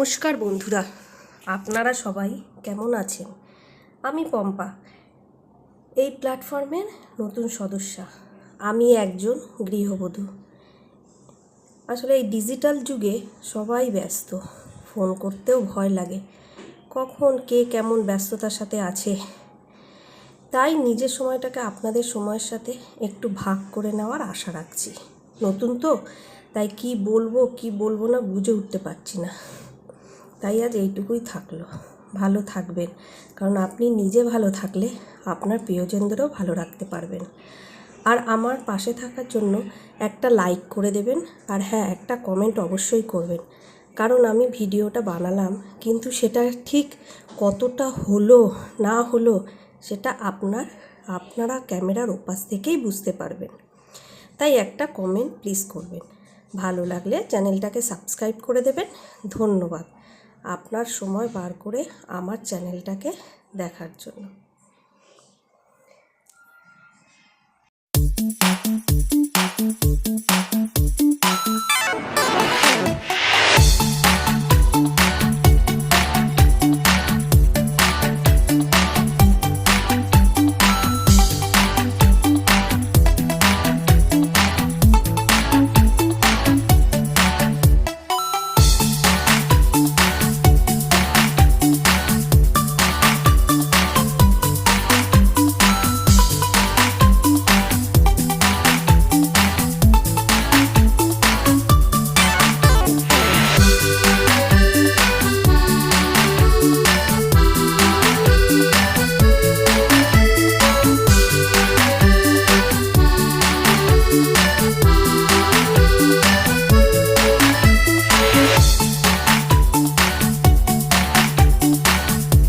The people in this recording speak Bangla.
নমস্কার বন্ধুরা, আপনারা সবাই কেমন আছেন? আমি পম্পা, এই প্ল্যাটফর্মের নতুন সদস্যা। আমি একজন গৃহবধূ। আসলে এই ডিজিটাল যুগে সবাই ব্যস্ত, ফোন করতেও ভয় লাগে কখন কে কেমন ব্যস্ততার সাথে আছে। তাই নিজের সময়টাকে আপনাদের সময়ের সাথে একটু ভাগ করে নেওয়ার আশা রাখছি। নতুন তো, তাই কি বলবো না বুঝে উঠতে পারছি না। তাই আজ এইটুকুই থাকলো। ভালো থাকবেন, কারণ আপনি নিজে ভালো থাকলে আপনার প্রিয়জনদেরও ভালো রাখতে পারবেন। আর আমার পাশে থাকার জন্য একটা লাইক করে দেবেন, আর হ্যাঁ, একটা কমেন্ট অবশ্যই করবেন। কারণ আমি ভিডিওটা বানালাম, কিন্তু সেটা ঠিক কতটা হলো না হলো সেটা আপনারা ক্যামেরার ওপাশ থেকেই বুঝতে পারবেন। তাই একটা কমেন্ট প্লিজ করবেন। ভালো লাগলে চ্যানেলটাকে সাবস্ক্রাইব করে দেবেন। ধন্যবাদ আপনার সময় বার করে আমার চ্যানেলটাকে দেখার জন্য।